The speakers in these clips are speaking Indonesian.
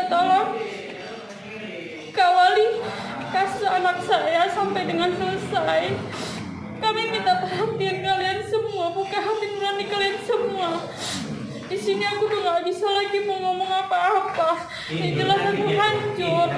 tolong kawali kasus anak saya sampai dengan selesai. Kami minta perhatian kalian semua, buka hati nurani kalian semua. Di sini aku tuh nggak bisa lagi mau ngomong apa-apa. Yang jelas aku hancur.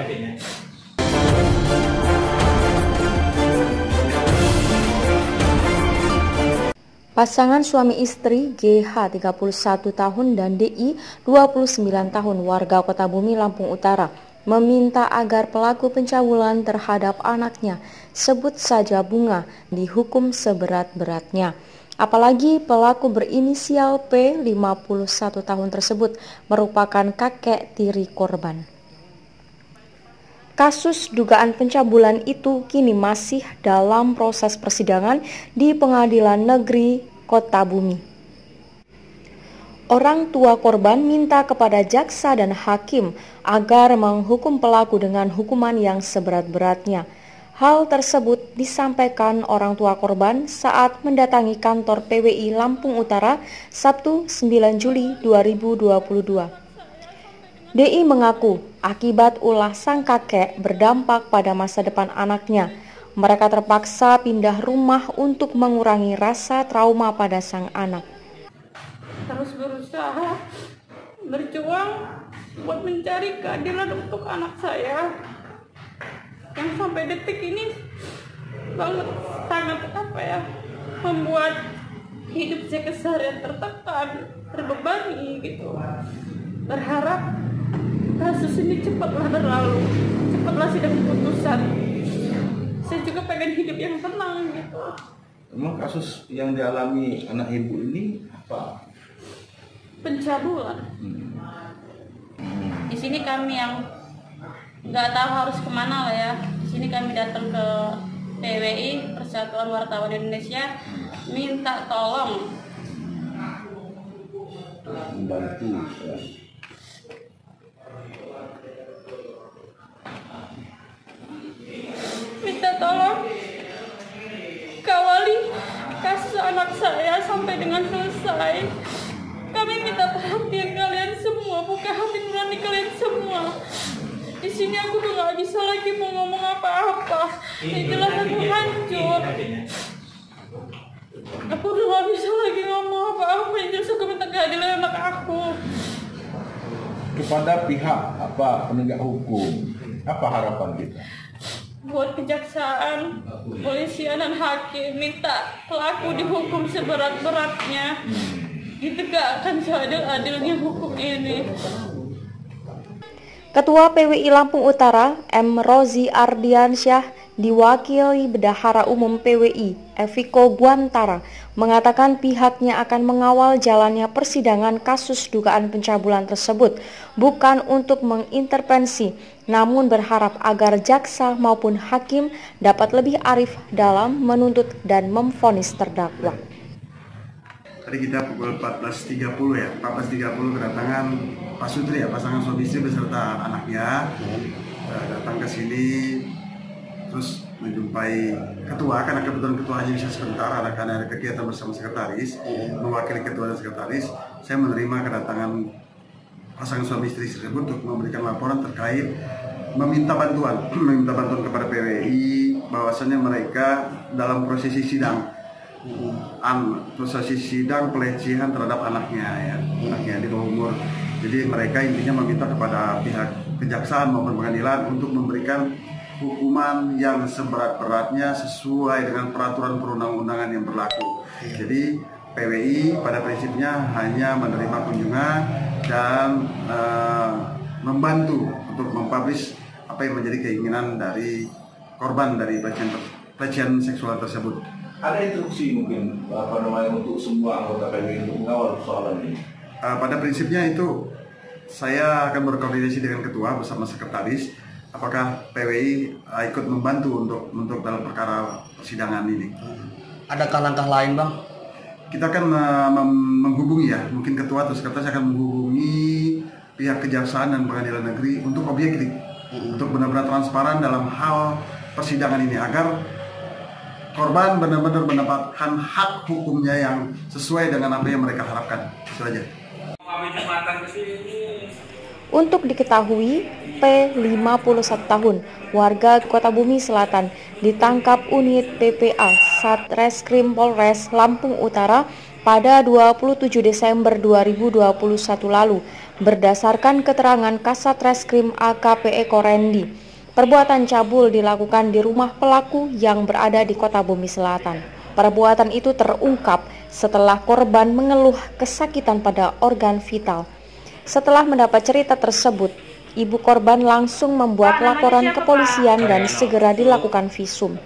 Pasangan suami istri GH 31 tahun dan DI 29 tahun warga Kota Bumi, Lampung Utara meminta agar pelaku pencabulan terhadap anaknya, sebut saja Bunga, dihukum seberat-beratnya. Apalagi pelaku berinisial P 51 tahun tersebut merupakan kakek tiri korban. Kasus dugaan pencabulan itu kini masih dalam proses persidangan di Pengadilan Negeri Kota Bumi. Orang tua korban minta kepada jaksa dan hakim agar menghukum pelaku dengan hukuman yang seberat-beratnya. Hal tersebut disampaikan orang tua korban saat mendatangi kantor PWI Lampung Utara Sabtu 9 Juli 2022. DI mengaku akibat ulah sang kakek berdampak pada masa depan anaknya. Mereka terpaksa pindah rumah untuk mengurangi rasa trauma pada sang anak. Terus berusaha berjuang buat mencari keadilan untuk anak saya yang sampai detik ini sangat membuat hidup saya keseharian tertekan, terbebani gitu. Berharap kasus ini cepatlah berlalu, cepatlah sidang putusan. Saya juga pengen hidup yang tenang gitu. Emang kasus yang dialami anak ibu ini apa? Pencabulan. Di sini kami yang nggak tahu harus kemana lah ya. Di sini kami datang ke PWI Persatuan Wartawan Indonesia minta tolong Membantu ya. Minta tolong kawali kasus anak saya sampai dengan selesai. Kami minta perhatian kalian semua, buka hati nurani kalian semua. Di sini aku tuh nggak bisa lagi mau ngomong apa-apa. Yang jelas aku hancur. Aku udah nggak bisa lagi ngomong apa-apa. Yang jelas aku minta keadilan anak aku. Kepada pihak penegak hukum, apa harapan kita? Buat kejaksaan, polisian dan hakim minta pelaku dihukum seberat-beratnya. Ditegakkan seadil-adilnya hukum ini. Ketua PWI Lampung Utara M. Rozi Ardiansyah diwakili Bendahara Umum PWI Eviko Guantara mengatakan pihaknya akan mengawal jalannya persidangan kasus dugaan pencabulan tersebut, bukan untuk mengintervensi, namun berharap agar jaksa maupun hakim dapat lebih arif dalam menuntut dan memvonis terdakwa. Tadi kita pukul 14.30 ya, 14.30 kedatangan Pak Sutri ya, pasangan suami istri beserta anaknya datang ke sini, terus menjumpai ketua, karena kebetulan ketua hanya bisa sebentar, karena ada kegiatan bersama sekretaris, mewakili ketua dan sekretaris. Saya menerima kedatangan pasangan suami istri tersebut untuk memberikan laporan terkait meminta bantuan kepada PWI bahwasannya mereka dalam prosesi sidang pelecehan terhadap anaknya di bawah umur. Jadi mereka intinya meminta kepada pihak kejaksaan maupun pengadilan untuk memberikan hukuman yang seberat-beratnya sesuai dengan peraturan perundang-undangan yang berlaku. Jadi PWI pada prinsipnya hanya menerima kunjungan dan membantu untuk mempublish apa yang menjadi keinginan dari korban dari pelecehan seksual tersebut. Ada instruksi mungkin untuk semua anggota PWI untuk mengawal persoalan ini? Pada prinsipnya itu saya akan berkoordinasi dengan ketua bersama sekretaris. Apakah PWI ikut membantu untuk dalam perkara persidangan ini? Adakah langkah lain, Bang? Kita akan menghubungi ya, mungkin ketua atau sekretaris akan menghubungi pihak kejaksaan dan pengadilan negeri untuk objektif, untuk benar-benar transparan dalam hal persidangan ini agar korban benar-benar mendapatkan hak hukumnya yang sesuai dengan apa yang mereka harapkan. Itu aja. Kami Jumatan ke sini. Untuk diketahui, P, 51 tahun, warga Kota Bumi Selatan, ditangkap unit PPA Satreskrim Polres Lampung Utara pada 27 Desember 2021 lalu, berdasarkan keterangan Kasat Reskrim AKP Eko Rendi. Perbuatan cabul dilakukan di rumah pelaku yang berada di Kota Bumi Selatan. Perbuatan itu terungkap setelah korban mengeluh kesakitan pada organ vital. Setelah mendapat cerita tersebut, ibu korban langsung membuat laporan kepolisian dan segera dilakukan visum.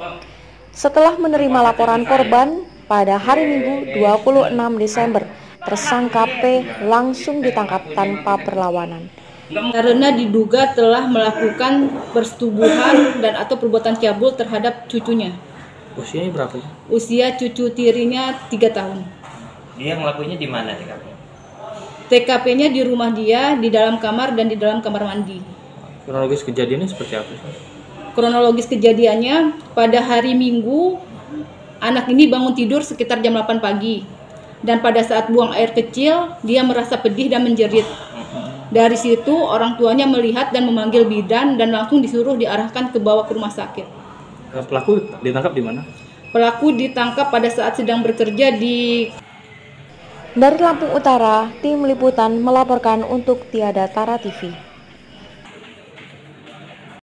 Setelah menerima laporan korban, pada hari Minggu 26 Desember, tersangka P langsung ditangkap tanpa perlawanan. Karena diduga telah melakukan persetubuhan dan atau perbuatan cabul terhadap cucunya. Usianya berapa ya? Usia cucu tirinya 3 tahun. Dia ngelakuinnya di mana TKP? TKP-nya di rumah dia, di dalam kamar dan di dalam kamar mandi. Kronologis kejadiannya seperti apa? Kronologis kejadiannya pada hari Minggu, anak ini bangun tidur sekitar jam 8 pagi. Dan pada saat buang air kecil, dia merasa pedih dan menjerit. Dari situ orang tuanya melihat dan memanggil bidan dan langsung disuruh diarahkan ke bawah ke rumah sakit. Pelaku ditangkap di mana? Pelaku ditangkap pada saat sedang bekerja di... Dari Lampung Utara, tim liputan melaporkan untuk Tiada Tara TV.